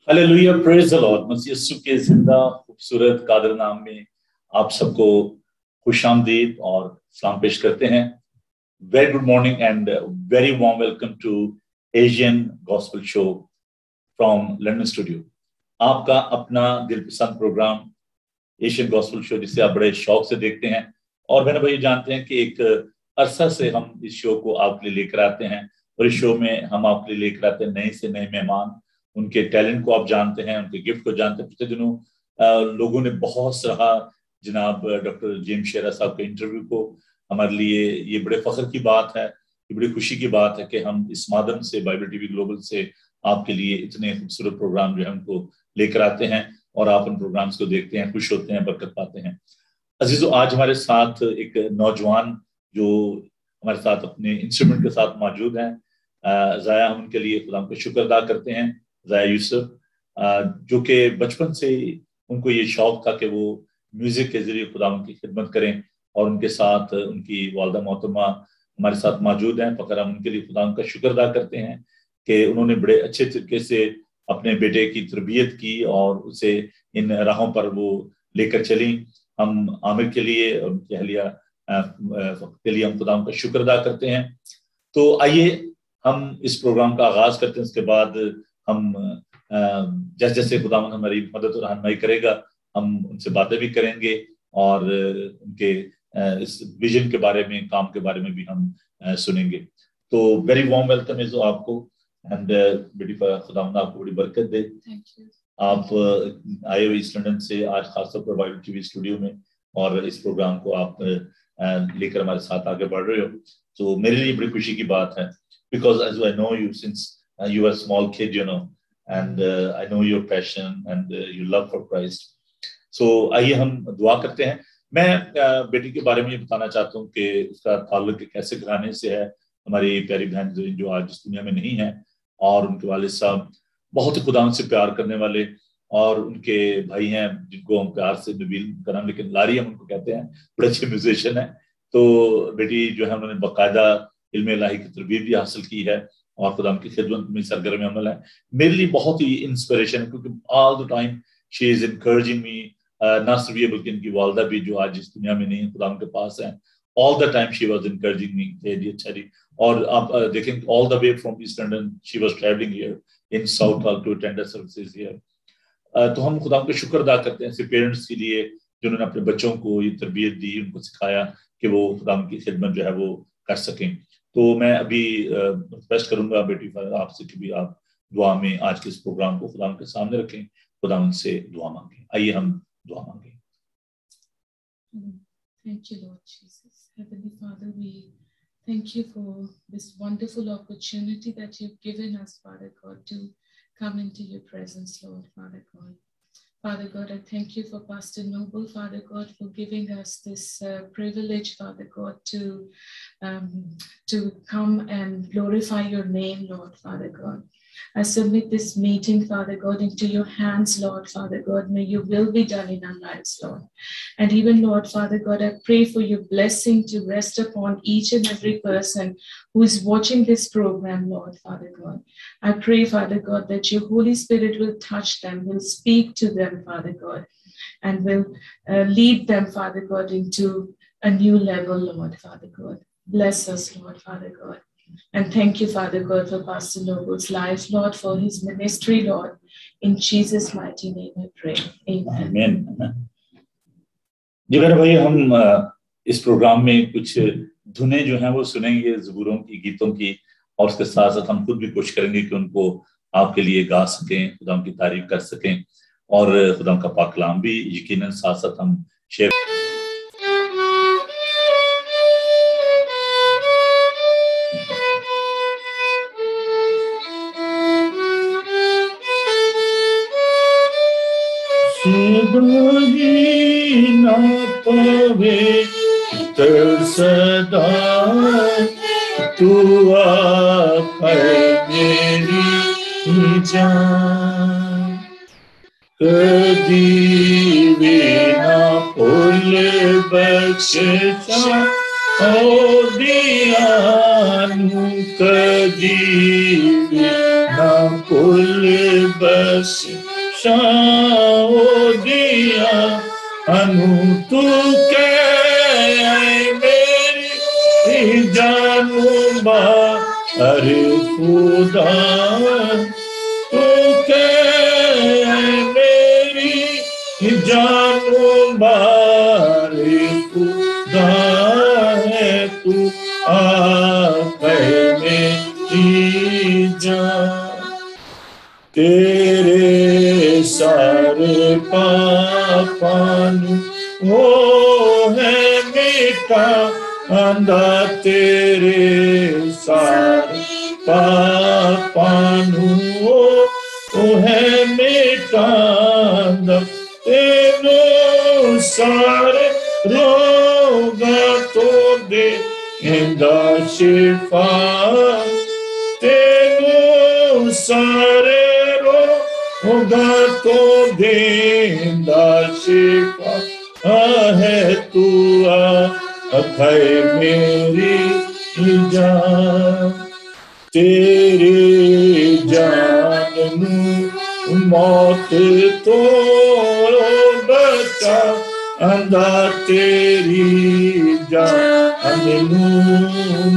Hallelujah, praise the lord. मसीह यीशु के जिंदा खूबसूरत कादर नाम में आप सबको खुशामदीद और सलाम पेश करते हैं। Very good morning and very warm welcome to Asian gospel show from London studio. आपका अपना दिलपसंद प्रोग्राम एशियन गॉस्पेल शो, जिसे आप बड़े शौक से देखते हैं। और मैंने भाई जानते हैं कि एक अरसा से हम इस शो को आपके लिए लेकर आते हैं, और इस शो में हम आपके लिए लेकर आते हैं नए से नए मेहमान। उनके टैलेंट को आप जानते हैं, उनके गिफ्ट को जानते हैं। पिछले दिनों लोगों ने बहुत सराहा जनाब डॉक्टर जेम्स शेरा साहब के इंटरव्यू को। हमारे लिए ये बड़े फख्र की बात है, ये बड़ी खुशी की बात है कि हम इस माध्यम से बाइबल टीवी ग्लोबल से आपके लिए इतने खूबसूरत प्रोग्राम जो है उनको लेकर आते हैं, और आप उन प्रोग्राम्स को देखते हैं, खुश होते हैं, बरकत पाते हैं। अजीजों, आज हमारे साथ एक नौजवान जो हमारे साथ अपने इंस्ट्रूमेंट के साथ मौजूद हैं, ज़ाया, हम उनके लिए खुदा का शुक्र अदा करते हैं। ज़ाया यूसुफ, जो कि बचपन से उनको ये शौक था कि वो म्यूजिक के जरिए खुदा की खिदमत करें, और उनके साथ उनकी वालदा मोहतरमा हमारे साथ मौजूद हैं। फकर हम उनके लिए खुदा का शुक्र अदा करते हैं कि उन्होंने बड़े अच्छे तरीके से अपने बेटे की तरबियत की और उसे इन राहों पर वो लेकर चली। हम आमिर के लिए, उनकी अहलिया के लिए हम खुदा का शुक्र अदा करते हैं। तो आइए हम इस प्रोग्राम का आगाज करते हैं। उसके बाद हम जैसे जैसे खुदा हमारी मदद और रहनुमाई करेगा, हम उनसे बातें भी करेंगे, और उनके इस विजन के बारे में, काम के बारे में भी हम सुनेंगे। तो वेरी वार्म वेलकम है आपको, एंड बेटी खुदा आपको बड़ी बरकत दे। आप आए हुए ईस्ट लंदन से आज खासतौर पर बाइबल टीवी स्टूडियो में, और इस प्रोग्राम को आप लेकर हमारे साथ आगे बढ़ रहे हो, तो मेरे लिए बड़ी खुशी की बात है। Because as I know you since you are a small kid, you know, and I know your passion and your love for Christ. So आइए हम दुआ करते हैं। मैं बेटी के बारे में ये बताना चाहता हूँ कि उसका ताल्लुक एक ऐसे घराने से है, हमारी प्यारी बहन जो आज इस दुनिया में नहीं है, और उनके वालिद साहब बहुत ही खुदा से प्यार करने वाले, और उनके भाई हैं जिनको हम प्यार से नबील का नाम, लेकिन लारी हम उनको कहते हैं, बड़े अच्छे म्यूजिशियन है। तो बेटी जो है उन्होंने बाकायदा इल्म इलाही की तरबियत भी हासिल की है, और खुदा की खिदमत में सरगर्म अमल है। मेरे लिए बहुत ही इंस्पिरेशन है, क्योंकि all the time she is encouraging me. ना सिर्फ ये बल्कि इनकी वालदा भी जो आज इस दुनिया में नहीं है, खुदा के पास है, all the time she was encouraging me. अच्छा जी, और आप देखें all the way from east London she was travelling here in Southall to attend the services here. तो हम खुदा का शुक्र अदा करते हैं ऐसे पेरेंट्स के लिए जिन्होंने अपने बच्चों को ये तरबियत दी, उनको सिखाया कि वो खुदा की खिदमत जो है वो कर सकें। तो मैं अभी रिक्वेस्ट करूंगा बेटी आपसे कि भी आप दुआ में आज के इस प्रोग्राम को खुदा के सामने रखें, खुदा उनसे दुआ मांगे। आइए हम दुआ मांगे। Thank you, Lord Jesus. Heavenly Father, we thank you for this wonderful opportunity that you've given us, Father God, to come into your presence, Lord, Father God. Father God, I thank you for Pastor Noble, Father God, for giving us this privilege, Father God, to come and glorify your name, Lord, Father God. I submit this meeting, Father God, into your hands, Lord, Father God. May your will be done in our lives, Lord. And even, Lord, Father God, I pray for your blessing to rest upon each and every person who is watching this program, Lord, Father God. I pray, Father God, that your Holy Spirit will touch them, will speak to them, Father God, and will lead them, Father God, into a new level, Lord, Father God. Bless us, Lord, Father God. And thank you, Father God, for Pastor Noble's life, Lord, for his ministry, Lord. In Jesus' mighty name I pray. Amen. Amen. जी मेरे भाई, हम इस programme में कुछ धुनें जो हैं वो सुनेंगे ज़बूरों की, गीतों की, और उसके साथ साथ हम खुद भी कोशिश करेंगे कि उनको आपके लिए गा सकें, खुदा की तारीफ कर सकें, और खुदा का पाक कलाम भी यकीनन साथ साथ हम शेयर। ना पवे सदा तू मेरी जान, कदी भी ना भूल बख्शा ओ दिया, कदी भी ना भूल बस शाओ दिया अनु तू के मेरी जानू बा अरे खुदा तू के मेरी जानू बा अरे खुदा है तू मेरी जान तेरे सारे पापन वो है मिटा अंधा तेरे सारे पापन वो है मिटा अंधा तेरे सारे रोगा तो दे इंदा शिफा तेरे सारे रोगा तो दे इंदा शिफा है तू अखै मेरी जान तेरी जान मौत तो बचा अंधा तेरी जान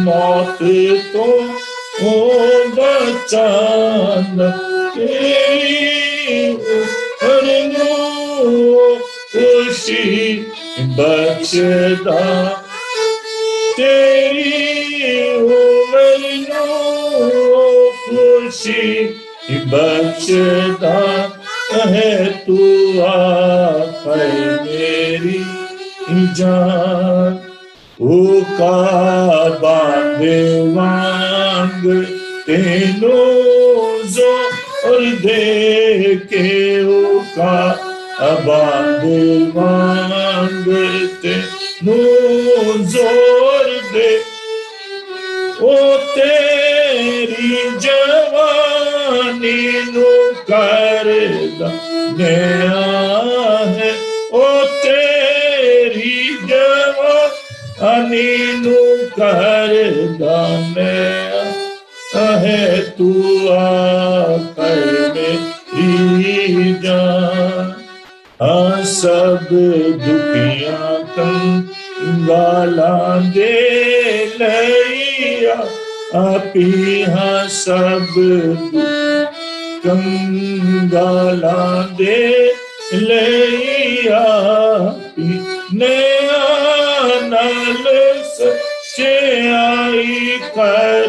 मौत तो बचा तेरी खुशी बचदा तेरी उम्र खुशी बचदा है तू आखै मेरी जान ओ का बांधे वांग तेनो जोर दे के ओ का बांधे वांग तेनो जोर दे ओ तेरी जवानी नु करदा नया है ओ तेरी जवानी नु करदा नया है तू आखै मेरी जान सब दुखियां कंगालां दे लैया आपी सब कंगालां दे लैया नया नाल सच्चाई कर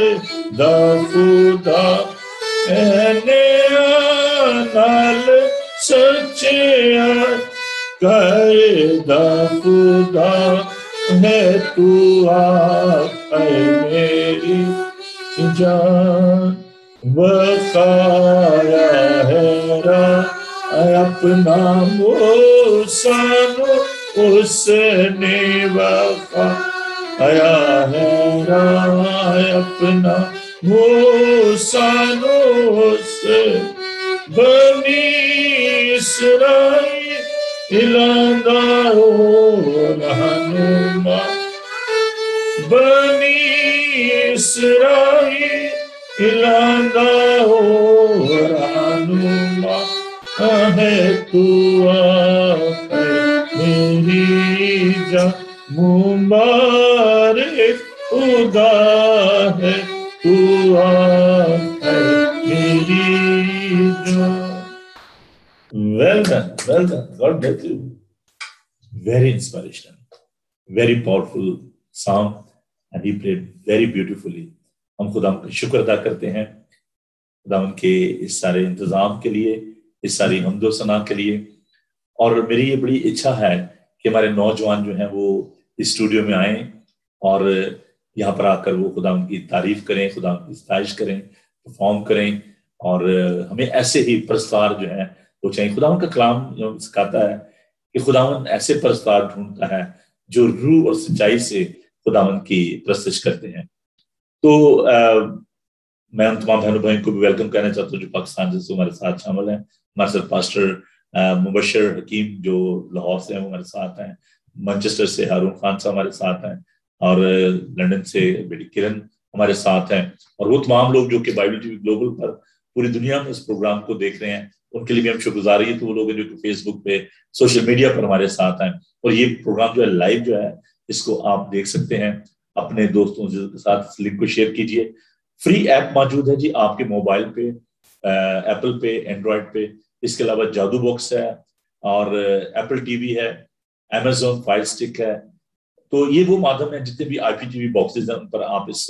दा खुदा नया नाल सच्चाई कर दा खुदा है तू आखै मेरी जान वखाया है अपना मूसा उसने वखाया है अपना मूसा उसने बनी इसराइल इलांदा हो रहनुमा बनी इसराइल इलांदा हो रहनुमा है तू आखै मेरी जान मुबारक खुदा है तू आखै मेरी जान Well done, well done. God bless you. Very inspirational, very powerful song, and he played very beautifully. हम खुदा का शुक्र अदा करते हैं खुदा के इस सारे इंतजाम के लिए, इस सारी हमदो सना के लिए। और मेरी ये बड़ी इच्छा है कि हमारे नौजवान जो हैं वो इस स्टूडियो में आए और यहाँ पर आकर वो खुदा की तारीफ करें, खुदा की सताइश करें, परफॉर्म करें। और हमें ऐसे ही प्रस्तार जो है वो चाहिए। खुदावन का कलाम सिखाता है कि खुदावन ऐसे प्रस्तार ढूंढता है जो रूह और सच्चाई से खुदावन की प्रस्तुत करते हैं। तो मैं उन तमाम बहनों भाइयों को भी वेलकम करना चाहता हूँ जो पाकिस्तान से हमारे साथ शामिल हैं। हमारे साथ पास्टर मुबशर हकीम जो लाहौर से हैं वो हमारे साथ हैं, मैनचेस्टर से हारून खान साहब हमारे साथ हैं, और लंदन से बेटी किरण हमारे साथ हैं, और वो तमाम लोग जो कि बाइबल टीवी ग्लोबल पर पूरी दुनिया में इस प्रोग्राम को देख रहे हैं, उनके लिए भी हम शुक्रगुजार हैं। तो वो लोग जो फेसबुक पे, सोशल मीडिया पर हमारे साथ हैं, और ये प्रोग्राम जो है लाइव जो है, इसको आप देख सकते हैं। अपने दोस्तों के साथ इस लिंक को शेयर कीजिए। फ्री ऐप मौजूद है जी आपके मोबाइल पे, एप्पल पे, एंड्रॉयड पे। इसके अलावा जादू बॉक्स है, और एप्पल टीवी है, Amazon फायर स्टिक है। तो ये वो माध्यम है, जितने भी IPTV बॉक्सेस हैं उन पर आप इस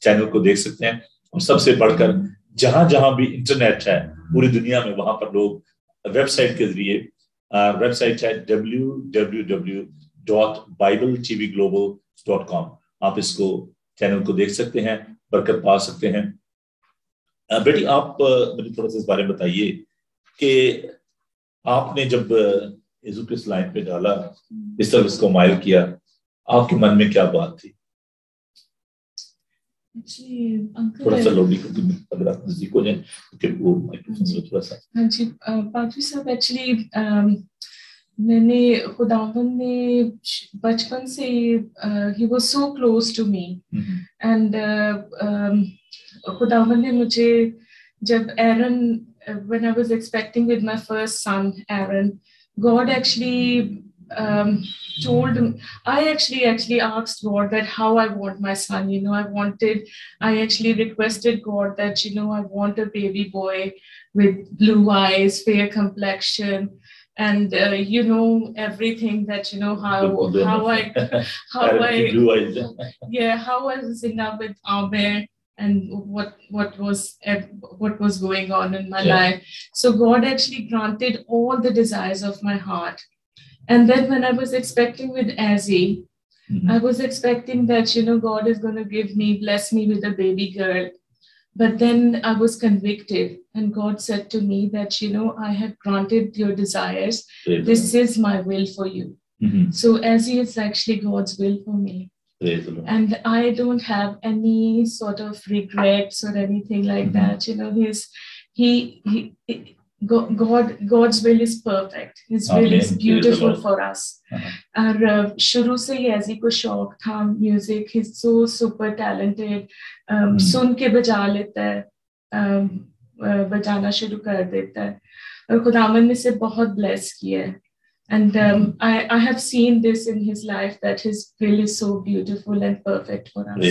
चैनल को देख सकते हैं। और सबसे बढ़कर जहां जहां भी इंटरनेट है पूरी दुनिया में, वहां पर लोग वेबसाइट के जरिए, वेबसाइट है www.bibletvglobal.com, आप इसको चैनल को देख सकते हैं, बरकत पा सकते हैं। बेटी आप मुझे थोड़ा सा इस बारे में बताइए कि आपने जब यीशु क्रिस्ट लाइन पे डाला, इस तरह इसको माइल किया, आपके मन में क्या बात थी? थोड़ा सा लोडी को अगर आप नजदीक हो जाए, क्योंकि वो माइक्रोफोन थोड़ा सा। हाँ जी पादरी साहब, एक्चुअली मैंने खुदावन ने बचपन से ही was so close to me, and खुदावन ने मुझे जब एरन, when I was expecting with my first son Aaron, God actually told him, I actually asked God that how I want my son. I actually requested God that I want a baby boy with blue eyes, fair complexion, and everything that how I was in love with Amir, and what was going on in my life. So God actually granted all the desires of my heart. And then when I was expecting with Azzy, I was expecting that God is going to bless me with a baby girl. But then I was convicted, and God said to me that I have granted your desires. This is my will for you. So Azzy is actually God's will for me. And I don't have any sort of regrets or anything like that. God's will is perfect. His will is beautiful for us. और शुरू से ही ऐसी को शौक था music. He's so super talented. सुन के बजा लेता है, बजाना शुरू कर देता है, और खुदावन ने इसे बहुत ब्लेस किया है. And I have seen this in his life, that his will is so beautiful and perfect for us.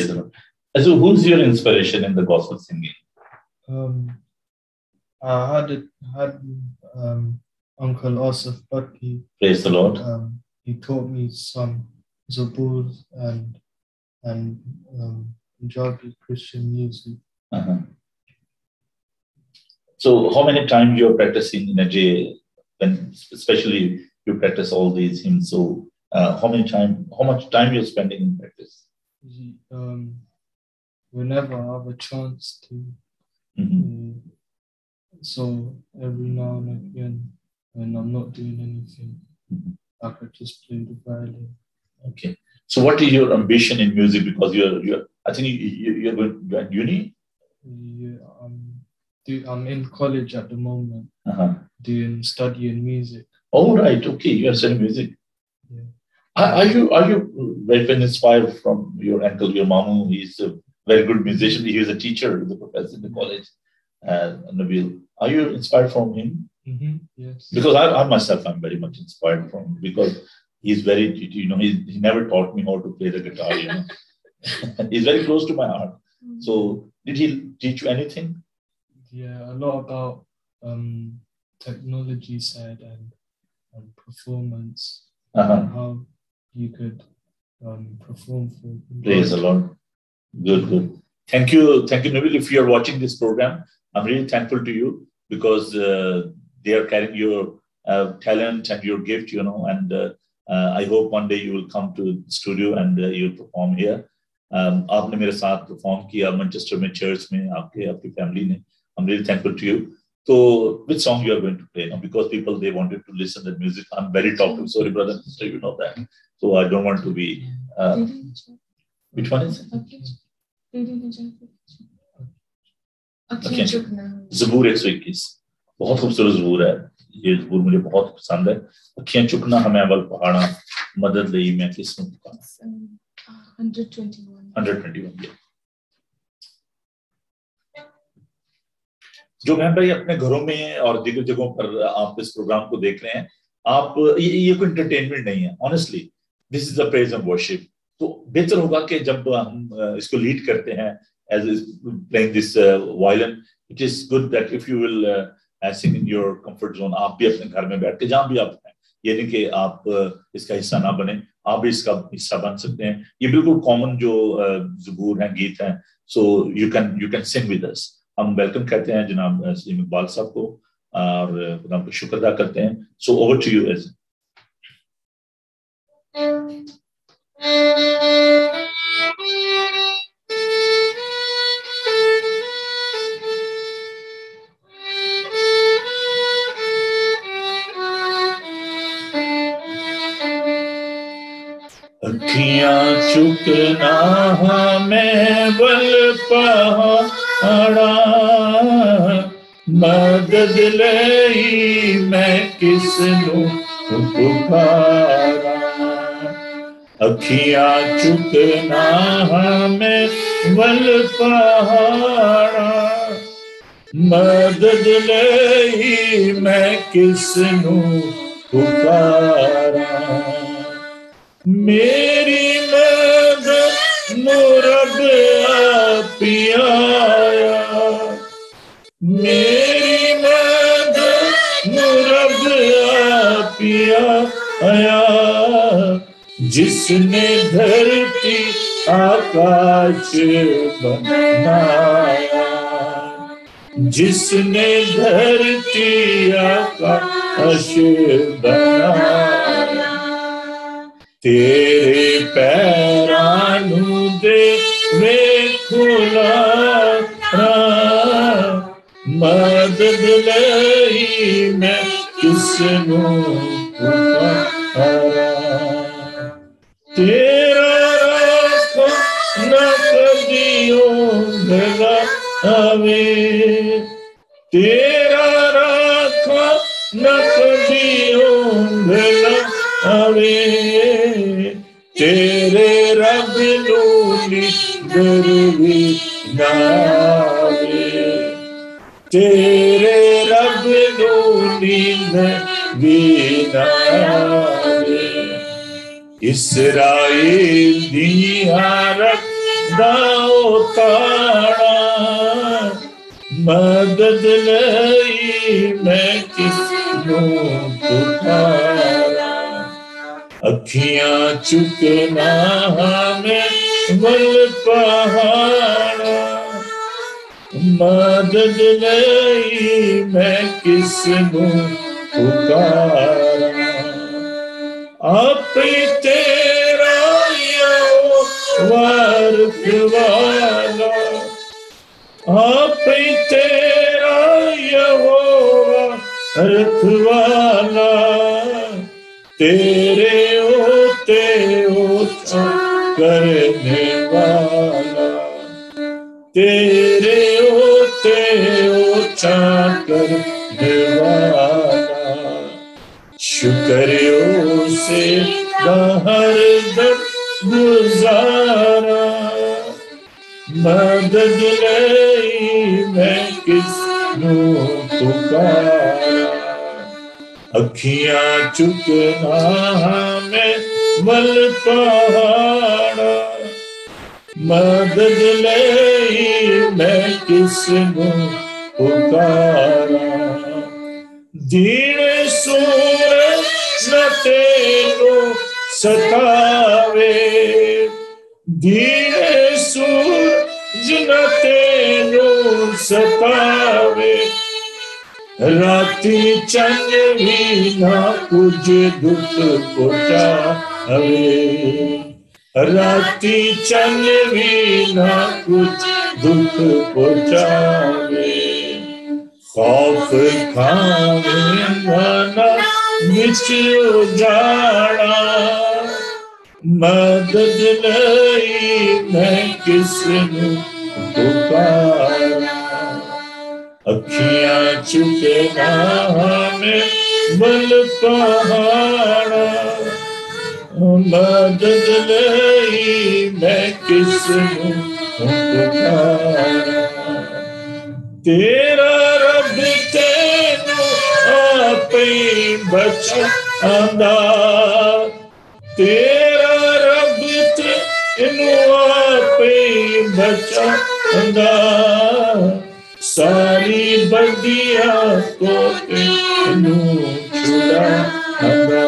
So who's your inspiration in the gospel singing? I had Uncle Asif Butki. Praise the Lord. He taught me some Zabur and Punjabi Christian music. So how many times you are practicing in a day, when especially you practice all these hymns? So how much time you're spending in practice? Whenever I have a chance to. So every now and again, when I'm not doing anything, I could just play the violin. Okay. So what is your ambition in music? Because you're I think you're going to uni? Yeah, I'm in college at the moment, studying music. Oh, right. Okay, you are studying music. Yeah. Are you very inspired from your uncle, your mamu? He's a very good musician. He was a teacher, the professor in the college, Nabil. Are you inspired from him? Yes. Because I myself, I'm very much inspired from him, because he's very, he never taught me how to play the guitar, He's very close to my heart. So did he teach you anything? Yeah, a lot about technology side and performance, and how you could perform for. Praise the Lord. Good. Thank you, Nabil. If you are watching this program, I'm really thankful to you, because they are carrying your talent and your gift, and I hope one day you will come to the studio and you'll perform here. आपने मेरे साथ perform किया Manchester में church में, आपकी family ने. I'm really thankful to you. So which song you are going to play now? Because people, they wanted to listen to the music. I'm very talkative. Sorry, brother and sister, you know that. So I don't want to be. Which one is it? Okay. ज़बूर 121 बहुत खूबसूरत ज़बूर है. ये ज़बूर मुझे बहुत पसंद है. अखियां चुकना हमें अवल पहाड़ा, मदद लई मैं किस्मत का. 121. Yeah. जो बहन भाई अपने घरों में और दीगर जगहों पर आप इस प्रोग्राम को देख रहे हैं, आप ये कोई एंटरटेनमेंट नहीं है, honestly this is the praise and worship. तो बेहतर होगा कि जब हम इसको लीड करते हैं as playing this violin, it is good that if you will sing in your comfort zone, आप भी अपने घर में बैठ के जहां भी आप हैं, ये नहीं कि आप इसका हिस्सा ना बने, आप भी इसका हिस्सा बन सकते हैं। ये बिल्कुल कॉमन जो ज़बूर हैं, गीत हैं, so you can sing with us. हम वेलकम कहते हैं जनाब इकबाल साहब को और खुदा को शुक्र अदा करते हैं। सो ओवर टू यू एज। अखियां चुकना हमें बल पहाड़ा, मदद लई मैं किसनू पुकारा। अखियां चुकना हमें बल पहाड़ा, मदद लई मैं किसनू पुकारा। मेरी मदद रब आप आया, मेरी मदद रब आप आया, जिसने धरती आकाश बनाया, जिसने धरती आकाश बनाया। तेरे पैरानू दे वे खुलारा, मदद लई मैं किसनू पुकारा। तेरा रास्ता न कदियों लगावे, तेरा रास्ता न कदियों लगावे, तेरे रब नूनी दरवी नावे, तेरे रब नूनी दरवी नावे। इस्राएल दिया रखदा ताड़ा, मदद लई मैं किसनू पुकारा। अखियां चुकना हमें बल पहाड़ा, मदद लई मैं किसनू पुकारा। आप तेरा वारस वाला, आप तेरा यहोवा रखवाला, तेरे होते ओछा करने वाला, तेरे होते ओछा करने वाला। शुक्रियों से हर दम गुजारा, मदद लई मैं किसनू पुकारा। अखियां चुकना हमें बल पहाड़ा, मदद लई मैं किसनू पुकारा। दीन सूरज न तेनू सतावे, दीन सूरज न तेनू सतावे, राती चंद भी ना कुछ दुख पहुंचावे, राती चंद भी ना कुछ दुख पहुंचावे। खौफ खावे मना विच उजाड़ा, मदद लई मैं किसनू पुकारा। अखियां चुकना हमें बल पहाड़ा, मदद लई मैं किसनू पुकारा। तेरा पे बचांदा, तेरा रब तेनू आपे बचांदा, सारी बदिया तो तेनू छुड़ांदा,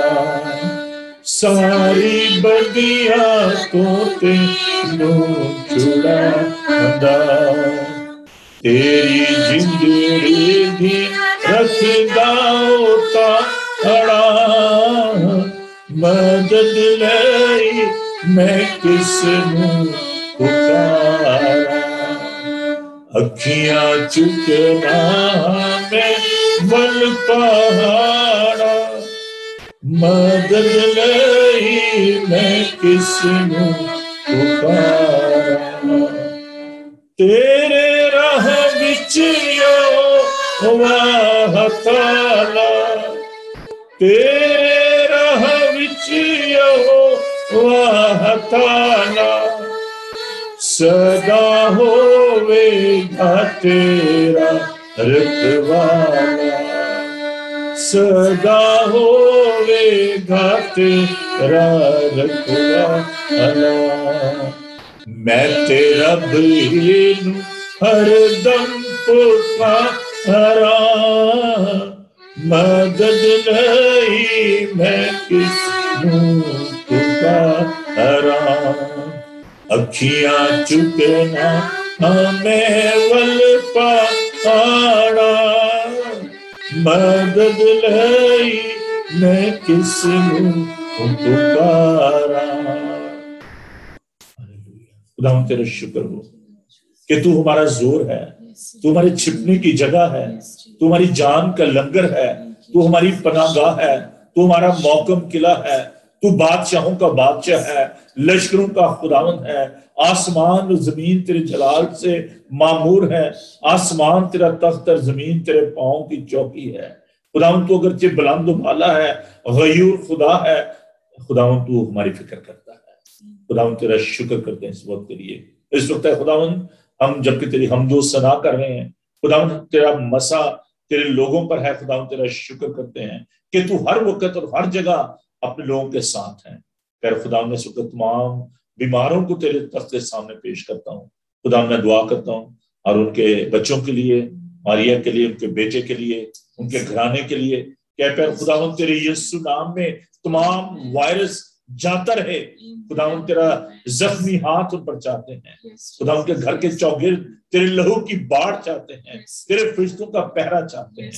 सारी बदिया तो तेनू छुड़ांदा, तेरी जिंदड़ी दी रखदा होता खड़ा, मदद लई मैं किसनू पुकारा, अखियां चुकना मैं वल पहाड़ा, मदद लई मैं किसनू पुकारा, तेरे राह विच वाह ताला, तेरे राह विच वाह ताला, सदा होवेगा तेरा रखवाला, सदा होवेगा तेरा रखवाला, मैं तेरा बीनू हरदम पुकारा, मदद लई मैं किसनू पुकारा, अखियां चुकना मैं वल पहाड़ा, मदद लई मैं किसनू पुकारा। खुदावंद तेरा शुक्र हो कि तू हमारा जोर है, तू हमारे छिपने की जगह है, तू हमारी जान का लंगर है, तू हमारी पनाहगाह है, तू हमारा मौकम किला है, तू बादशाहों का बादशाह है, लश्करों का खुदावंद है, आसमान और जमीन तेरे जलाल से मामूर है, आसमान तेरा तख्त और जमीन तेरे पांव की चौकी है। खुदावंद तू अगरचे बुलंद वाला है, गयूर खुदा है, खुदावंद तू हमारी फिक्र करता है। खुदावंद तेरा शुक्र करते हैं इस वक्त के लिए। इस वक्त है खुदावंद हम जबकि तेरी हमदो सना कर रहे हैं, खुदावंद तेरा मसा तेरे लोगों पर है, खुदावंद तेरा शुक्र करते हैं कि तू हर वक्त और हर जगह अपने लोगों के साथ है। फिर खुदावंद इस वक्त तमाम बीमारों को तेरे तख्त के सामने पेश करता हूँ। खुदावंद मैं दुआ करता हूँ और उनके बच्चों के लिए, मारिया के लिए, उनके बेटे के लिए, उनके घराने के लिए, क्या पैर खुदावंद तेरे यीशु नाम में तमाम वायरस जाता रहे। खुदावंद तेरा जख्मी हाथ उन पर चाहते हैं, खुदावंद के घर के चौगिर्द तेरे लहू की बाढ़ चाहते हैं, तेरे फरिश्तों का पहरा चाहते हैं।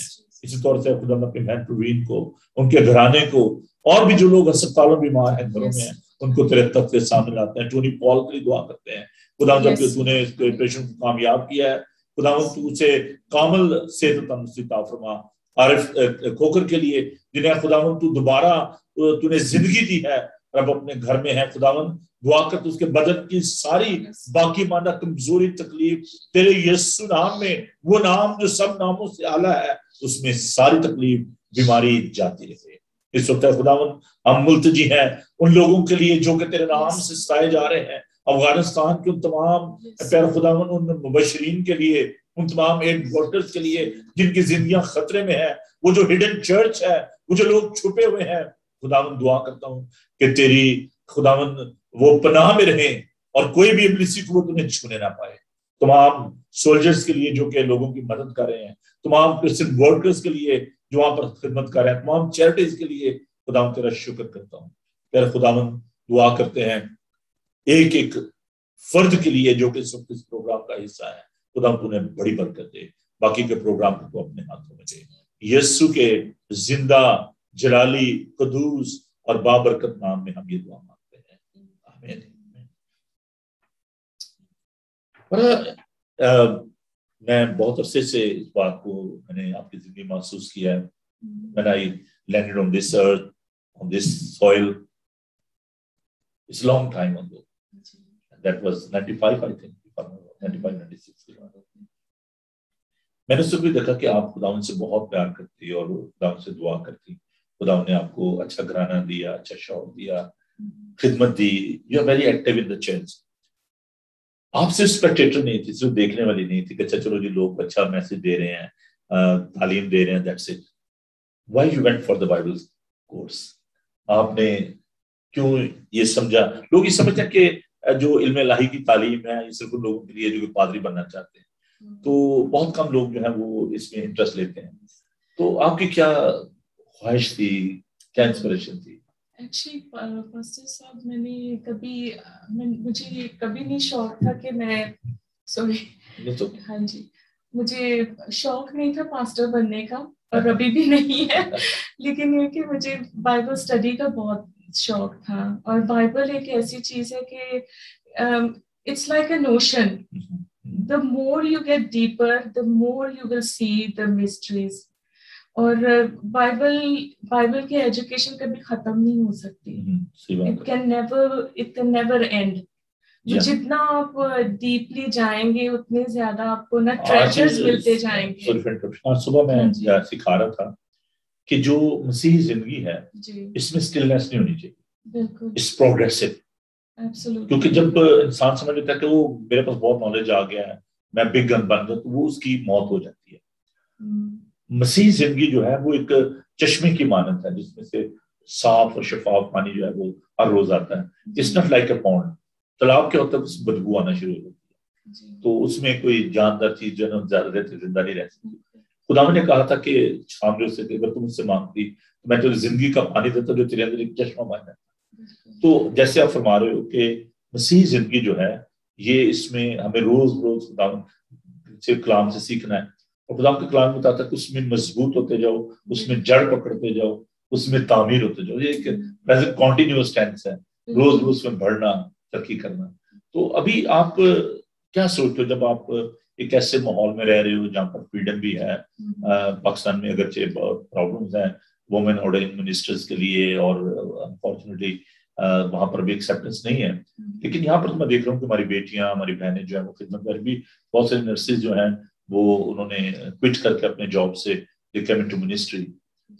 इसी तौर से खुदावंद अपनी बहन प्रवीण को, उनके घराने को, और भी जो लोग अस्पतालों में बीमार हैं, घरों में हैं, उनको तेरे तख्त के सामने लाते हैं। टोनी पॉल के लिए दुआ करते हैं खुदावंद, जबकि तूने इस ऑपरेशन को कामयाब किया है, खुदावंद तू उसे कामल सेहत तंदुरुस्ती अता फरमा। आरिफ खोकर के लिए जिन्हें खुदावंद तू दोबारा तूने जिंदगी दी है, रब अपने घर में है, खुदावंद दुआ कर तो उसके बदन की सारी बाकी माना कमजोरी तकलीफ तेरे यीशु नाम में, वो नाम जो सब नामों से आला है, उसमें सारी तकलीफ बीमारी जाती रहे। इस वक्त खुदावंद हम मुल्तजी हैं उन लोगों के लिए जो कि तेरे नाम से सताए जा रहे हैं, अफगानिस्तान के उन तमाम प्यारे खुदावंद उन मुबशरीन के लिए, उन तमाम एड वर्कर्स के लिए जिनकी जिंदगियां खतरे में है, वो जो हिडन चर्च है, वो जो लोग छुपे हुए हैं, खुदावंद दुआ करता हूँ कि तेरी खुदावंद वो पनाह में रहे और कोई भी इब्लिसी को तुम्हें छूने ना पाए। तमाम सोल्जर्स के लिए जो कि लोगों की मदद कर रहे हैं, तमाम क्रिश्चियन वर्कर्स के लिए जो वहां पर खिदमत कर रहे हैं, तमाम चैरिटीज के लिए खुदावंद तेरा शुक्र करता हूँ। तेरा खुदावंद दुआ करते हैं एक एक फर्द के लिए जो कि इस प्रोग्राम का हिस्सा है, खुदावंद तूने बड़ी बरकत दे, बाकी के प्रोग्राम को तो अपने हाथों में दे। यीशु के जिंदा जलाली कदूस और बाबरकत नाम में हम ये दुआ मांगते हैं, आमीन। मैं बहुत अरसे से इस बात को मैंने आपकी जिंदगी महसूस किया है। When I landed on this earth, on this soil, it's a long time ago. That was 95, I think, 95, 96. मैंने उस भी देखा कि आप खुदावंद से बहुत प्यार करती और खुदावंद से दुआ करती। खुदावंद ने आपको अच्छा घराना दिया, अच्छा शौक दिया, खिदमत दी। You are very active in the church. आप सिर्फ स्पेक्टेटर नहीं थी, सिर्फ देखने वाली नहीं थी कि अच्छा चलो जी लोग अच्छा मैसेज दे रहे हैं, तालीम दे रहे हैं, that's it. Why you went for the Bible course? आपने क्यों ये समझा? लोग ये समझते हैं कि जो इल्म इलाही की तालीम है ये सिर्फ उन लोगों के लिए जो कि पादरी बनना चाहते हैं, तो बहुत कम लोग जो है वो इसमें इंटरेस्ट लेते हैं। तो आपकी क्या ख्वाहिश थी, क्या इंस्पिरेशन थी? एक्चुअली पास्टर साहब, मुझे कभी नहीं शौक था कि मैं हाँ जी, मुझे शौक नहीं था पास्टर बनने का, और अभी भी नहीं है। लेकिन ये कि मुझे बाइबल स्टडी का बहुत शौक था, और बाइबल एक ऐसी चीज है कि it's like an ocean, the more you get deeper the more you will see the mysteries. और बाइबल की एजुकेशन कभी खत्म नहीं हो सकती। It can never and. जितना आप डीपली जाएंगे उतने ज्यादा आपको ना ट्रेजर्स मिलते जाएंगे। सुबह मैं सिखा रहा था कि जो मसीही जिंदगी है इसमें स्टिलनेस नहीं होनी चाहिए, इट्स प्रोग्रेसिव। क्योंकि जब इंसान समझ लेता है कि वो मेरे पास बहुत नॉलेज आ गया है, मैं बिग गन बन गया, तो वो उसकी मौत हो जाती है। मसीह जिंदगी जो है वो एक चश्मे की मानत है जिसमें से साफ और शफाफ पानी जो है वो हर रोज आता है। It's not like a pond. तालाब के होता है उसमें बदबू आना शुरू हो जाती है, तो उसमें कोई जानदार चीज जो है ज्यादा देर तक जिंदा नहीं रह सकती। खुदा ने कहा था कि शाम से अगर तुम मुझसे मांगती तो मैं तुझे जिंदगी का पानी देता जो तेरे अंदर एक चश्मा बन जाता। तो जैसे आप फरमा रहे हो कि मसीह जिंदगी जो है ये, इसमें हमें रोज रोज खुदा से कलाम से सीखना है, और खुदा के कलाम में बताता है कि उसमें मजबूत होते जाओ, उसमें जड़ पकड़ते जाओ, उसमें तामीर होते जाओ। ये एक प्रेजेंट कॉन्टिन्यूअस टेंस है, रोज रोज उसमें बढ़ना, तरक्की करना। तो अभी आप क्या सोचते हो जब आप एक ऐसे माहौल में रह रहे हो जहाँ पर फ्रीडम भी है? पाकिस्तान में अगरचे प्रॉब्लम्स हैं वुमेन ऑर्डेनिंग मिनिस्टर्स के लिए, और अनफॉर्चुनेटली वहां पर भी एक्सेप्टेंस नहीं है, लेकिन यहाँ पर तो मैं देख रहा हूँ कि हमारी बेटियां, हमारी बहनें जो है वो खिदमत कर भी, बहुत सारी नर्सेज जो हैं वो उन्होंने क्विट करके अपने जॉब से दे केम इनटू मिनिस्ट्री।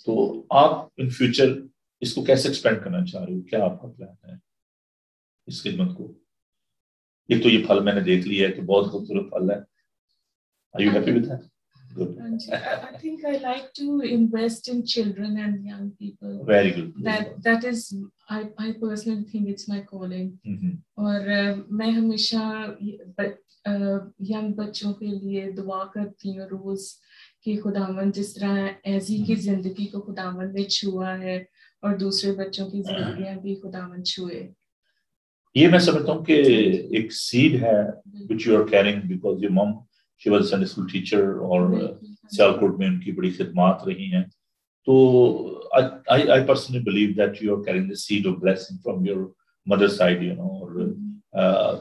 तो आप इन फ्यूचर इसको कैसे एक्सपेंड करना चाह रहे हो? क्या आपका प्लान है इस खिदमत को? एक तो ये फल मैंने देख लिया है कि बहुत खूबसूरत फल है। Are you happy with that? Good. I think I like to invest in children and young people. Very good. That is, I personally think it's my calling. और मैं हमेशा यंग बच्चों के लिए दुआ करती हूँ रोज कि खुदावंद जिस तरह ऐसी की जिंदगी को खुदावंद ने छुआ है और दूसरे बच्चों की जिंदगियां भी खुदावंद छुए। ये मैं समझता हूँ कि एक सीड है which you are carrying because your mom she was a Sunday school teacher और सियालकोट में उनकी बड़ी खिदमत रही हैं। तो I personally believe that you are carrying the seed of blessing from your mother's side, you know, और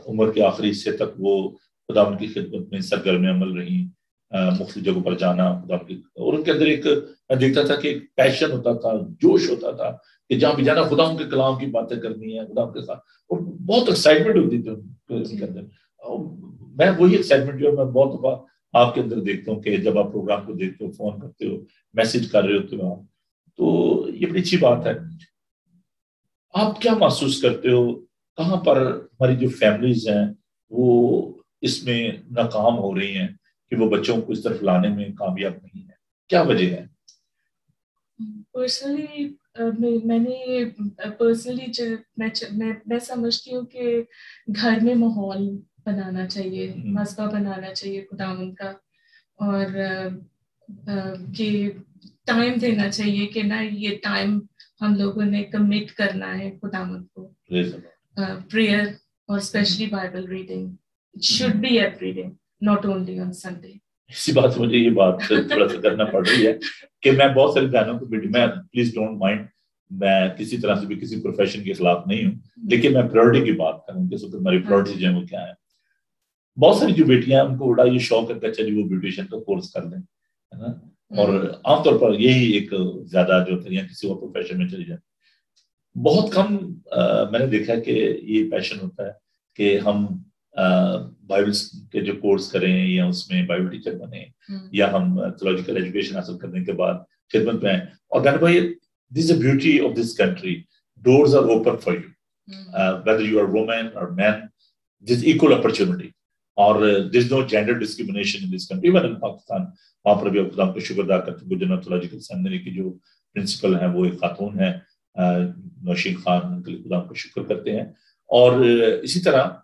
उम्र के आखिरी हिस्से तक वो खुदा उनकी खिदमत में सरगर्म अमल रही, मुख्तलिफ जगहों पर जाना खुदा की, और उनके अंदर एक मैं देखता था कि एक पैशन होता था, जोश होता था कि जहाँ भी जाना खुदा उनके कलाम की बातें करनी है खुदा के साथ, और बहुत एक्साइटमेंट होती थी उनके अंदर। मैं वही एक्साइटमेंट जो मैं बहुत दफा आपके अंदर देखता हूँ कि जब आप प्रोग्राम को देखते हो, फोन करते हो, मैसेज कर रहे होते हो आप, तो ये बड़ी अच्छी बात है। आप क्या महसूस करते हो कहाँ पर हमारी जो फैमिलीज हैं वो इसमें नाकाम हो रही हैं कि वो बच्चों को इस तरफ लाने में कामयाब नहीं है? क्या वजह है? पर्सनली मैं समझती हूँ कि घर में माहौल बनाना चाहिए, मस्बा बनाना चाहिए खुदावंद का, और कि टाइम देना चाहिए कि ना ये टाइम हम लोगों ने कमिट करना है खुदावंद को। प्रेयर और specially Bible reading should be every day, not only on Sunday. इसी बात से मुझे ये बात थोड़ा सा करना पड़ रही है कि मैं बहुत सारी बहनों को बेटी, मैं प्लीज डोंट माइंड, मैं किसी तरह से भी किसी प्रोफेशन के खिलाफ नहीं हूँ, लेकिन मैं प्रायोरिटी की बात करूँ कि हमारी प्रायोरिटी जो है वो क्या है। बहुत सारी जो बेटियां हैं उनको बड़ा ये शौक है कि अच्छा जी वो ब्यूटिशियन का कोर्स कर लें, है ना, और आमतौर पर यही एक ज्यादा जो है किसी और प्रोफेशन में चली जाए। बहुत कम मैंने देखा है कि ये पैशन होता है कि हम बाइबल के जो कोर्स करें या उसमें बाइबल टीचर बने, या हम थियोलॉजिकल एजुकेशन हासिल करने के बाद खिदमत में आए। और कहने भाई this is the beauty of this country, doors are open for you, whether you are women और मैन, दिस इक्वल अपॉर्चुनिटी। और there is no gender discrimination in this country, even in Pakistan. वहाँ पर भी खुदा को शुक्र अदा करते हैं। गुजरात थियोलॉजिकल सेमिनरी की जो प्रिंसिपल हैं वो एक खातून है, नौशीन खान, उनके लिए खुदा को शुक्र करते हैं। और इसी तरह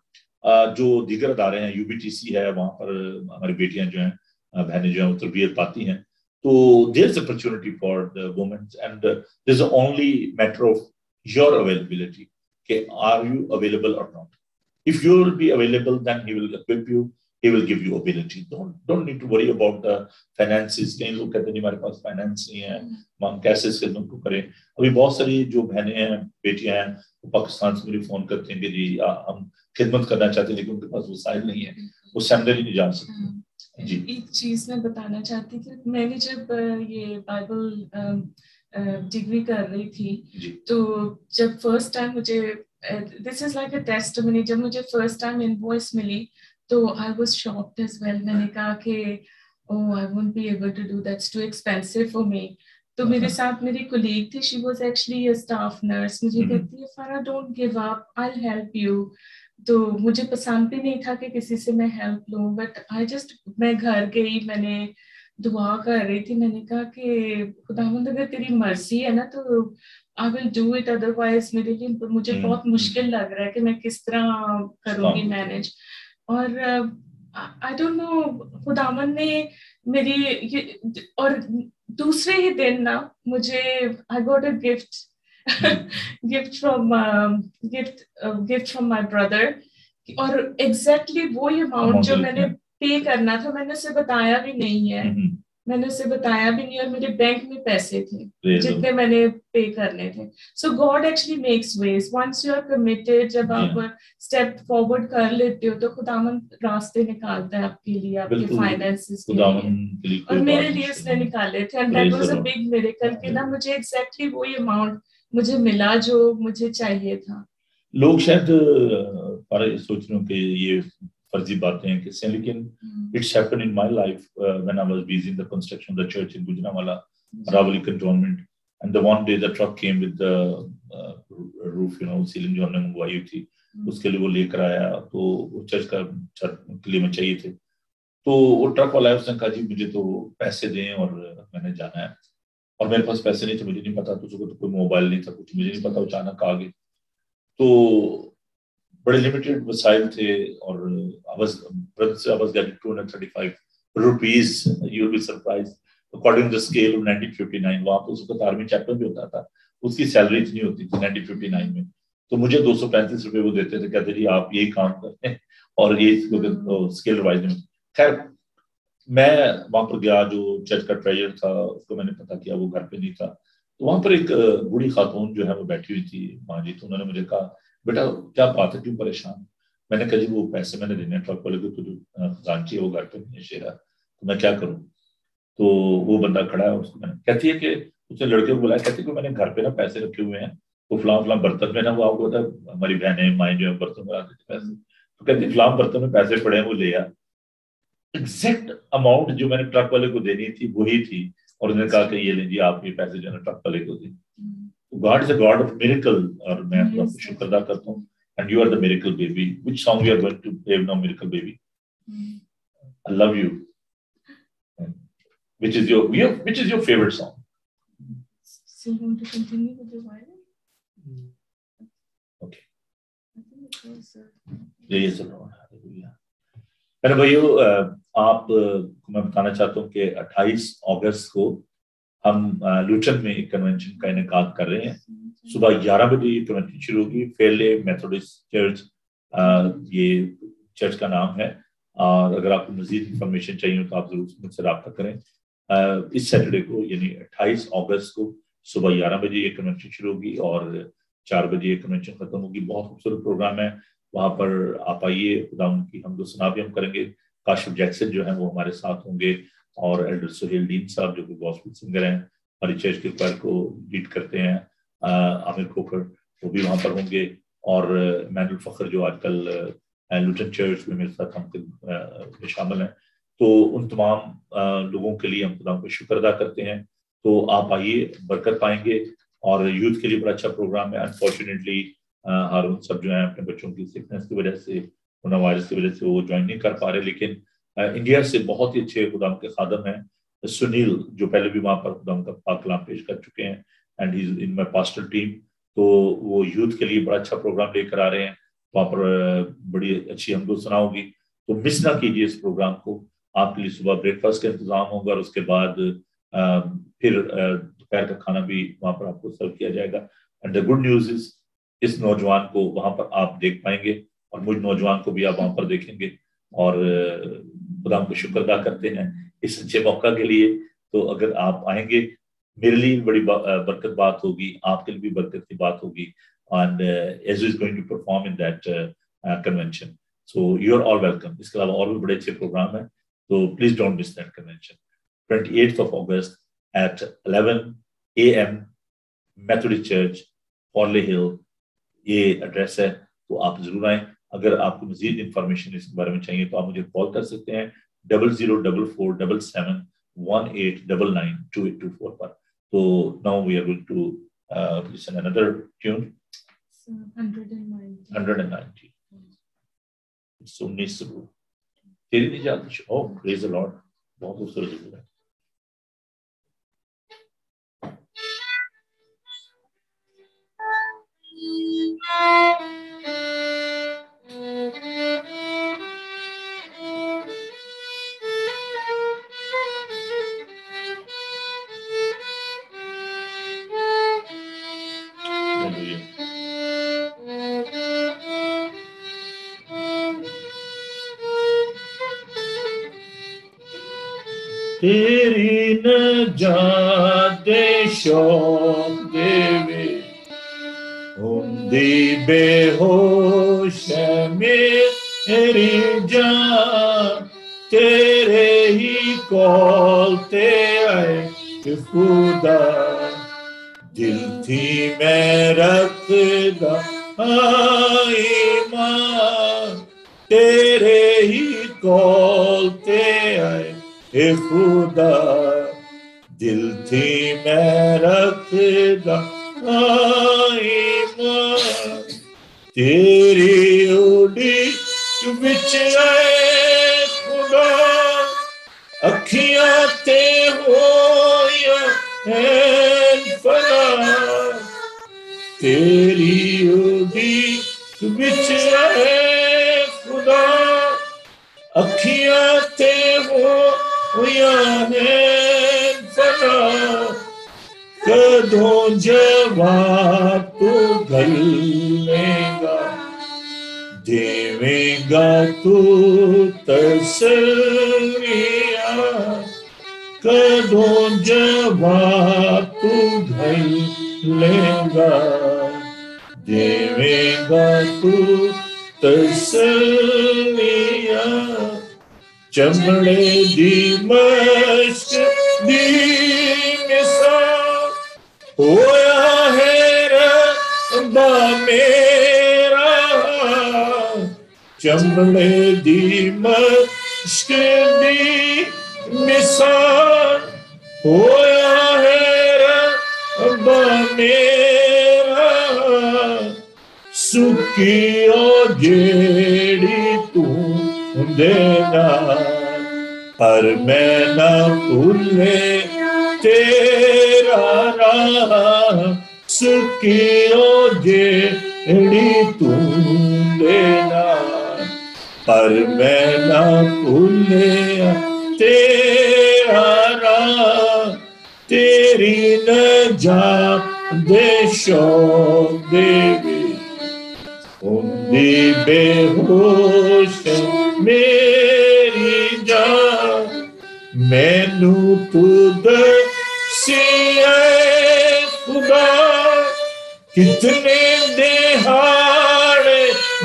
जो दीगर अदारे हैं, यूबीटीसी है, वहाँ पर हमारी बेटियां जो हैं, बहनें जो हैं, वो तरबियत पाती हैं। तो there is opportunity for the women and there is only matter of your availability कि आर यू अवेलेबल और not. If you will be available, then he will equip you. He will give you ability. Don't need to worry about the finances. कई लोग कहते हैं हमारे पास finance नहीं है, हम कैसे इस खिदमत को करें। अभी बहुत सारी जो बहनें हैं, बेटियां हैं, वो पाकिस्तान से मुझे फोन करते हैं कि जी हम खिदमत करना चाहते हैं, लेकिन उनके पास वसाइल नहीं है, वो सेमिनरी नहीं जा सकते। जी, एक चीज मैं बताना चाहती थी, मैंने जब ये बाइबल डिग्री कर रही थी, तो जब फर्स्ट टाइम मुझे this is like a testimony, जब मुझे फर्स्ट टाइम इनवॉइस मिली तो I was shocked as well. मैंने कहा कि oh I won't be able to do, that's too expensive for me. तो मेरे साथ मेरी कोलीग थी, she was actually a staff nurse, मुझे कहती है Farah don't give up, I will help you. तो मुझे पसंद भी नहीं था कि किसी से मैं हेल्प लूं, बट मैं घर गई, मैंने दुआ कर रही थी, मैंने कहा कि खुदावंद अगर तेरी मर्जी है ना तो I will do it, otherwise मेरे लिए मुझे बहुत मुश्किल लग रहा है कि मैं किस तरह करूंगी मैनेज। और आई डोंट नो, खुदावंद ने मेरी ये, और दूसरे ही दिन ना मुझे I got a gift gift from my brother, और एग्जैक्टली वो अमाउंट जो मैंने पे करना था, मैंने उसे बताया भी नहीं है, मैंने उसे बताया भी नहीं, और मेरे बैंक में पैसे थे जितने मैंने पे करने थे। So God actually makes ways, once you are committed, जब आप स्टेप फॉरवर्ड कर लेते हो तो खुदावंद रास्ते निकालता है आपके लिए, आपके फाइनेंसेस के लिए, और मेरे लिए उसने निकाले थे। And that was a big miracle कि ना मुझे एग्जैक्टली वही अमाउंट मुझे मिला जो मुझे चाहिए था। लोग शायद सोच रहे हो कि ये फर्जी बातें हैं किससे, लेकिन it's happened in my life when I was busy in the construction of the church in Gujranwala Rahwali cantonment, and the one day the truck came with the roof, ceiling जो हमने मंगवाई थी उसके लिए वो लेकर आया, तो वो चर्च का छत के लिए में चाहिए थे। तो वो ट्रक वाला है, उसने कहा जी मुझे तो पैसे दें और मैंने जाना है, और मेरे पास पैसे नहीं थे, मुझे नहीं पता, तो कोई मोबाइल नहीं था, कुछ मुझे नहीं पता, अचानक आ गए, तो बड़े लिमिटेड वसाइल थे, और I was getting 235 rupees. You'll be surprised. According to the scale of 1959, वहाँ पे उसका आर्मी चैप्टन भी होता था, उसकी सैलरी इतनी होती थी 1959 में, तो मुझे 235 रुपए वो देते थे, कहते जी आप यही काम करते हैं और ये स्केल रिवाइज में। खैर मैं वहां पर गया, जो चर्च का ट्रेजर था उसको मैंने पता किया, वो घर पे नहीं था, तो वहां पर एक बूढ़ी खातून जो है वो बैठी हुई थी माँ जी, तो उन्होंने मुझे कहा बेटा क्या बात है, क्यों परेशान? मैंने कहा जी वो पैसे मैंने देने ट्रक वाले को, तो जो खजांची है वो घर पे नहीं शेरा, तो मैं क्या करूं? तो वो बंदा खड़ा है, उसको मैंने कहती है कि उसने लड़के को बुलाया, कहती है मैंने घर पे ना पैसे रखे हुए हैं, तो फलां बर्तन में ना, वो आपको पता हमारी बहनें माएँ जो है बर्तन में आते थे पैसे, तो कहती है फलां बर्तन में पैसे पड़े हैं, वो ले आ। एग्जैक्ट अमाउंट जो मैंने ट्रक वाले को देनी थी वही थी, और उन्होंने कहा कि ये लीजिए आप ये पैसे जो है ट्रक वाले को दें। God is a God of miracle, और मैं आपको शुक्र अदा करता हूँ। And you are the miracle baby. Which song we are going to play now, miracle baby? I love you. Which is your favorite song? Still going to continue with the violin? Okay. I think it was. Praise the Lord. Hallelujah. मेरे भाइयों, आप मैं बताना चाहता हूँ कि 28 अगस्त को हम लुटन में एक कन्वेंशन का इनेकाद कर रहे हैं। सुबह 11 बजे ये कन्वेंशन शुरू होगी। फेयरले मेथोडिस्ट चर्च ये चर्च का नाम है, और अगर आपको मजीद इंफॉर्मेशन चाहिए तो आप जरूर मुझसे रब्ता करें। इस सैटरडे को यानी 28 अगस्त को सुबह 11 बजे ये कन्वेंशन शुरू होगी और 4 बजे ये कन्वेंशन खत्म होगी। बहुत खूबसूरत प्रोग्राम है, वहाँ पर आप आइए, खुदा उनकी हमदो सना भी हम करेंगे। काशिफ जैक्सन जो है वो हमारे साथ होंगे, और एल्डर सुहेल दीन साहब जो कि गॉस्पेल सिंगर हैं, हमारी चर्च के क्वायर को लीड करते हैं, आमिर खोखर वो भी वहाँ पर होंगे, और मैनुअल फखर जो आजकल लुटन चर्च में मेरे साथ हम शामिल हैं। तो उन तमाम लोगों के लिए हम खुदा को शुक्र अदा करते हैं। तो आप आइए, बरकत पाएंगे, और यूथ के लिए बड़ा अच्छा प्रोग्राम है। अनफॉर्चुनेटली हारून सब जो है अपने बच्चों की सिकनेस की वजह से कोरोना वायरस की वजह से वो ज्वाइन नहीं कर पा रहे, लेकिन इंडिया से बहुत ही अच्छे खुदाम के खादम हैं। सुनील जो पहले भी वहाँ पर खुदाम का पाक कलाम पेश कर चुके हैं, and he is in my pastel team. तो वो यूथ के लिए बड़ा अच्छा प्रोग्राम लेकर आ रहे हैं, वहाँ पर बड़ी अच्छी हमको सुना होगी। तो मिस ना कीजिए इस प्रोग्राम को। आपके लिए सुबह ब्रेकफास्ट का इंतजाम होगा और उसके बाद फिर दोपहर का खाना भी वहाँ पर आपको सर्व किया जाएगा। And the good news is इस नौजवान को वहाँ पर आप देख पाएंगे और मुझ नौजवान को भी आप वहाँ पर देखेंगे, और खुदा को शुक्र अदा करते हैं इस अच्छे मौका के लिए। तो अगर आप आएंगे, मेरे लिए बड़ी बरकत बात होगी, आपके लिए भी बरकत की बात होगी। And as is going to perform in that convention, so you are all welcome. इसके अलावा और भी बड़े अच्छे प्रोग्राम है, तो please don't miss that convention. 28th of August at 11 AM Methodist church, Farley hill, ये एड्रेस है। तो आप जरूर आए। अगर आपको मजीद इंफॉर्मेशन इसके बारे में चाहिए तो आप मुझे कॉल कर सकते हैं 00447718992824 पर। तो now we are going to listen another tune 190 सुन्नी सुबह तेरी नहीं जाती। ओह प्रेज द लॉर्ड, बहुत खूबसूरत है। तेरी न जादे शौक देवे हुंदी बेहोश मेरी जान, तेरे ही कॉल ते आए खुदा, दिल थी मैं रखदा ईमान, तेरे ही कॉल ते आए खुदा, दिल थी मैं रखदा ईमान, तेरी उड़ीक विच आए खुदा, अखियां ते होया हैं फना, तेरी उड़ीक विच आए खुदा, अखियां ते होया हैं फना, कदों जवाब तू घल्लेगा, देवेगा तू तसल्लियां, कदों जवाब तू घल्लेगा, देवेगा तू तसल्लियां, चमड़े दी मश्क दी मिसाल होया है रब्बा मेरा, चमड़े दी मश्क दी मिसाल होया है रब्बा मेरा, सुकी ओ जेड़ी तू देना, पर मैं ना भूले तेरा राह, सुकी ओ जेड़ी तू देना, पर मैं ना भूले तेरा राह, तेरी न जादे शौक देवी हुंदी बेहोश मेरी जान, मैनू तू दसिया खुदा, कितने दिहाड़े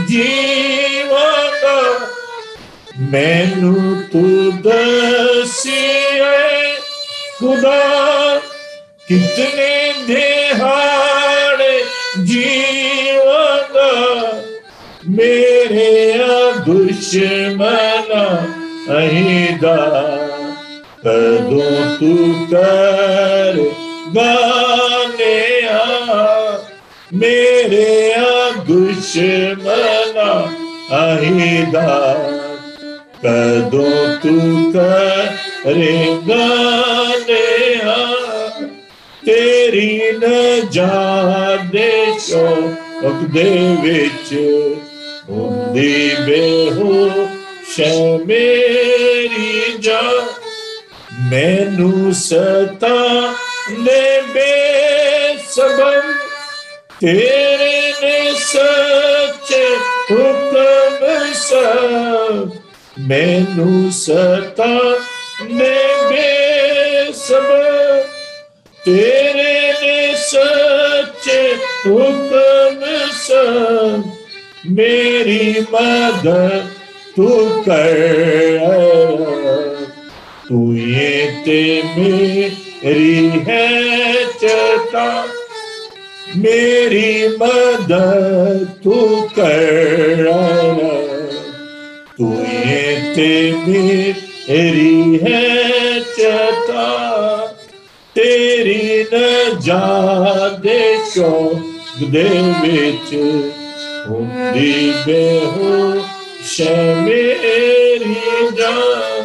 जीवांगा, मैनू तू दसिया खुदा, कितने दिहाड़े जीवांगा, मेरे दुश्मना अहिदा, कदों तू कर गाने आ, मेरे दुश्मना आहिदा कदों तू करेगा नेहा तेरी नजात दे शौक दे विच हुंदी बेहोश मेरी जान मैनू सताने बेसबब तेरे ने सच्चे हुक्म सब मैनू सताने बेसबब तेरे ने सच्चे हुक्म सब मेरी मदद तू कर तू ये ते मेरी है चेता मेरी मदद तू कर तू ये ते मेरी है चेता तेरी नजात दे शौक दे विच हुंदी बेहोश मेरी जान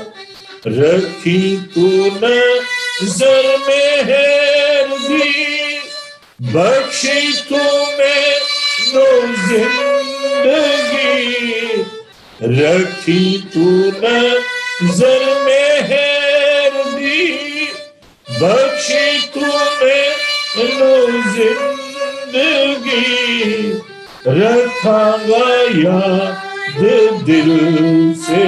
रखी तू नजर मेहर दी बख्शी तू मैनू जिंदगी रखी तू नजर मेहर दी बख्शी तू मैनू जिंदगी रखांगा याद दिल से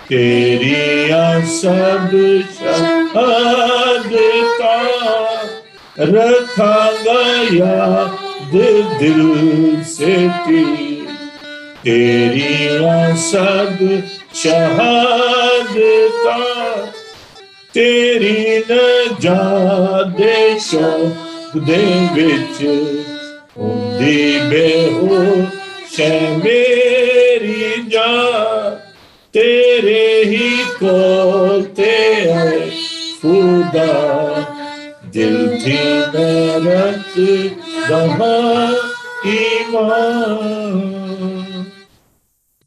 तेरिया सब शहादता रखांगा याद दिल से तेरिया सब शहादता तेरी नजात दे शौक दे विच हुंदी बेहोश मेरी जान तेरे ही कोल ते है खुदा दिल थी मेरत दहा ईमान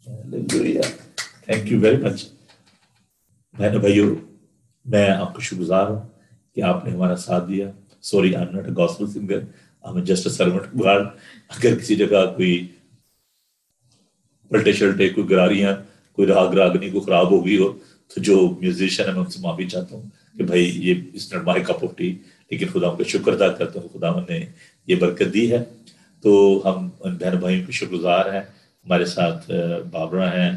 hallelujah thank you very much बहनों भाइयों मैं आपको शुक्रगुजार हूँ कि आपने हमारा साथ दिया sorry I am not a gospel singer I am just a servant God अगर किसी जगह कोई पलटे शल्टे कोई गरारियां कोई राग रागनी को खराब हो गई हो तो जो म्यूजिशियन है मैं उनसे माफी चाहता हूँ कि भाई ये इस not my cup of T लेकिन खुदा का शुक्र अदा करता हूँ खुदा ने ये बरकत दी है तो हम उन बहन भाइयों के शुक्रगुजार हैं हमारे साथ बाबरा हैं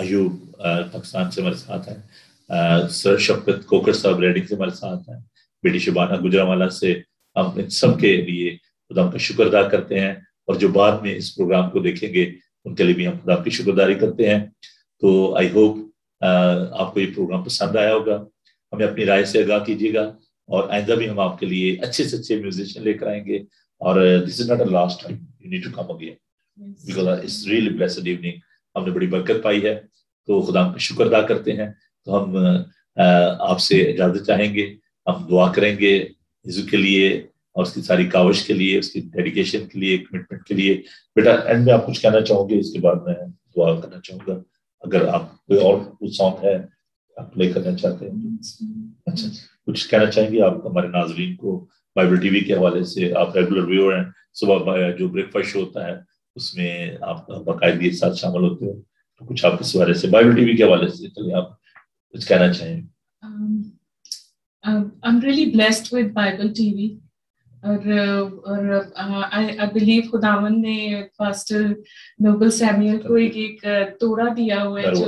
अयूब पाकिस्तान से हमारे साथ हैं सर शफकत कोकर साहब रेडिंग से हमारे साथ हैं बेटी शिबाना गुजरावाला से हम इन सब के लिए खुदा का शुक्र अदा करते हैं और जो बाद में इस प्रोग्राम को देखेंगे उनके लिए भी हम खुदा की शुक्रगुजारी करते हैं तो आई होप आपको ये प्रोग्राम पसंद आया होगा हमें अपनी राय से आगाह कीजिएगा और आइंदा भी हम आपके लिए अच्छे से अच्छे म्यूजिशियन लेकर आएंगे और this is not a last time you need to come again because it's really blessed evening हमने बड़ी बरकत पाई है तो खुदा का शुक्र अदा करते हैं तो हम आपसे इजाजत चाहेंगे हम दुआ करेंगे यीशु के लिए और उसकी सारी काविश के लिए उसकी डेडिकेशन के लिए कमिटमेंट के लिए बेटा एंड में आप कुछ कहना चाहोगे इसके बाद मैं दुआ करना चाहूंगा अगर आप कोई और कुछ सॉन्ग है आप प्ले करना चाहते हैं अच्छा कुछ कहना चाहेंगे आप हमारे नाज़रीन को बाइबल टीवी के हवाले से आप रेगुलर व्यूअर हैं सुबह जो ब्रेकफास्ट शो होता है उसमें आप बाकायदगी के साथ शामिल होते हो तो कुछ आप इस बारे से बाइबल टीवी के हवाले से चलिए आप कुछ कहना चाहेंगे I'm really blessed with Bible TV और I believe खुदावन ने पास्टर नोबल सैमुअल को एक तोड़ा दिया हुआ है जो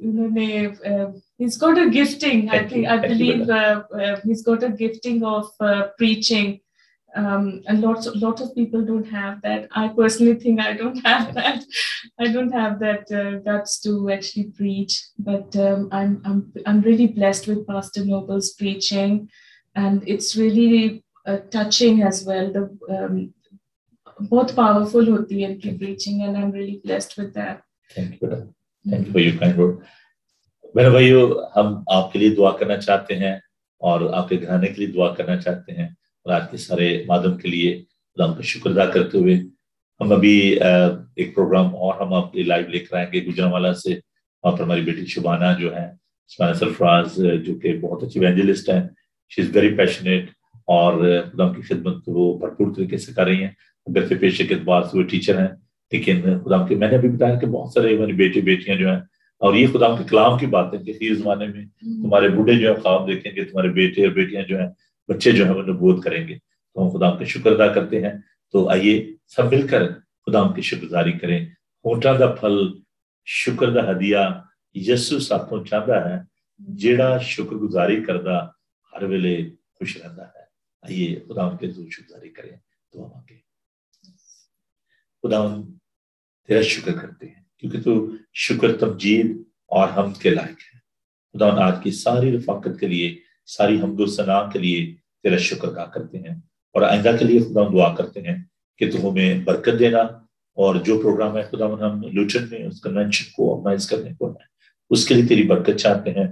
उन्होंने he's got a gifting I believe he's got a gifting of preaching and lot of people don't have that. I personally think I don't have that. I don't have that guts to actually preach. But I'm really blessed with Pastor Noble's preaching, and it's really touching as well. The both powerful hoti hai inki preaching, and I'm really blessed with that. Thank you, brother. Thank you for your kind word. मेरे भाइयों हम आपके लिए दुआ करना चाहते हैं और आपके घराने के लिए दुआ करना चाहते हैं और आज के सारे माध्यम के लिए खुदा का शुक्र अदा करते हुए हम अभी एक प्रोग्राम और हम अपने लाइव लेकर आएंगे गुजरांवाला से। वहाँ पर हमारी बेटी शुबाना जो है, शुबाना सरफराज, जो कि बहुत अच्छी इवेंजलिस्ट है, शी इज वेरी पैशनेट और खुदा की खिदमत वो भरपूर तरीके से कर रही हैं। घर से पेशे के बाद वो टीचर हैं, लेकिन खुदा के मैंने अभी बताया कि बहुत सारे हमारी बेटे बेटियां जो हैं, और ये खुदा के कलाम की बात है कि खीर ज़माने में तुम्हारे बूढ़े जो है ख्वाब देखेंगे, तुम्हारे बेटे और बेटियां जो हैं, बच्चे जो है वो नबूवत करेंगे। तो हम खुदा के शुक्र अदा करते हैं। तो आइए सब मिलकर खुदा की शुक्रगुजारी करें। होठा दा फल शुक्र दा हदिया यसु साथों चाहता है, जेड़ा शुक्रगुजारी करदा हर वेले खुश रहता है। आइए खुदा के शुक्रगुजारी करें। दुआ मांगे। खुदा तेरा शुक्र करते हैं क्योंकि तू शुक्र तमजीद और हम के लायक है। खुदा आज की सारी रफाकत के लिए, सारी हमदो सना के लिए तेरा शुक्र अदा करते हैं। और आइंदा के लिए खुदा दुआ करते हैं कि तू हमें बरकत देना, और जो प्रोग्राम है खुदा हम लुटन में उस कन्वेंशन को ऑर्गेनाइज करने को है, उसके लिए तेरी बरकत चाहते हैं,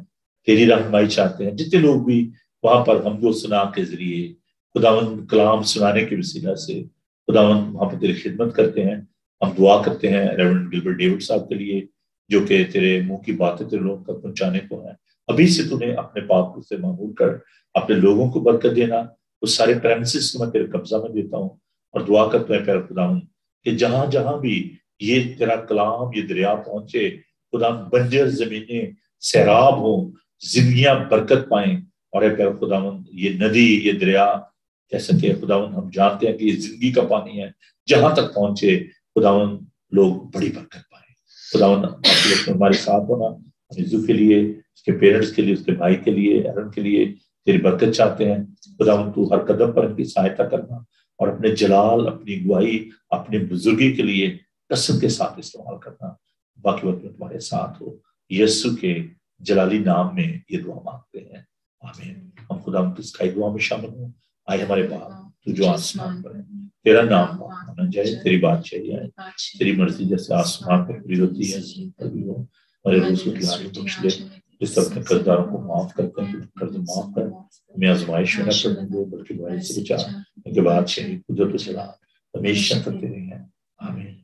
तेरी रहनुमाई चाहते हैं। जितने लोग भी वहां पर हमदो सना के जरिए खुदावन कलाम सुनाने के वसीला से खुदावन वहां पर तेरी खिदमत करते हैं, हम दुआ करते हैं रेवरेंड गिलबर्ट डेविड साहब के लिए, जो कि तेरे मुंह की बातें तेरे लोगों तक पहुंचाने को है। अभी से तूने अपने पाक से मामूल कर अपने लोगों को बरकत देना। उस सारे प्रेमिसेस को मैं तेरे कब्जा में देता हूँ और दुआ करते हैं प्यारे खुदावन कि जहां जहां भी ये तेरा कलाम, ये दरिया पहुंचे, खुदा बंजर जमीनें सैराब हो, जिंदगियां बरकत पाएं। और प्यारे खुदावन ये नदी, ये दरिया, जैसा कि खुदावन हम जानते हैं कि ये जिंदगी का पानी है, जहां तक पहुंचे खुदावन लोग बड़ी बरकत पाए। खुदावन हमारे साथ होना, यीशु के लिए, उसके पेरेंट्स के लिए, उसके भाई के लिए, अरन के लिए तेरी बरकत चाहते हैं। खुदावन तू हर कदम पर उनकी सहायता करना और अपने जलाल, अपनी गुआही, अपने बुजुर्गी के लिए कसम के साथ इस्तेमाल करना। बाकी वक्त में तुम्हारे साथ हो, यीशु के जलाली नाम में ये दुआ मांगते हैं, आमीन। हम खुदा की दुआ में शामिल हो। आए हमारे बाप तू जो आसमान पर है, तेरा नाम माना जाए, तेरी बादशाही आए, तेरी मर्जी जैसे आसमान पर पूरी होती है पर भी हो। हमारे रोज की दिहाड़ी बख्श दे, जिस अपने कर्जदारों को माफ करते हैं कर्ज माफ कर, हमें आजमाइश में न करने दो बल्कि बुराई से बचा, उनके बाद शहीद कुदरत सलाम हमेशा करते रहे हैं, आमीन।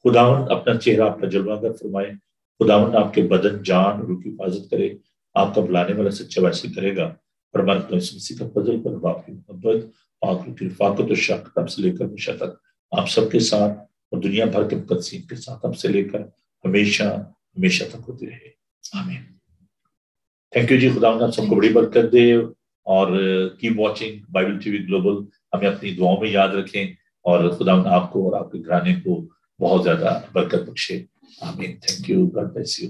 खुदावन अपना चेहरा अपना जलवागर फरमाए, खुदावन आपके बदन जान रूह की हिफाजत करे, आपका बुलाने वाला सच्चा वैसे करेगा। परमात्मा मसीह का फजल पर बाप की मोहब्बत आखिर की रफाकत और शक तब से लेकर हमेशा तक आप सबके साथ और दुनिया भर के मुकद्दसीन के साथ अब से लेकर हमेशा हमेशा तक होती रहे, आमीन। थैंक यू जी। खुदा आप सबको बड़ी बरकत दे और keep watching Bible TV global. हमें अपनी दुआओं में याद रखें और खुदा आपको और आपके घराने को बहुत ज्यादा बरकत बख्शे, आमीन। Thank you, God bless you.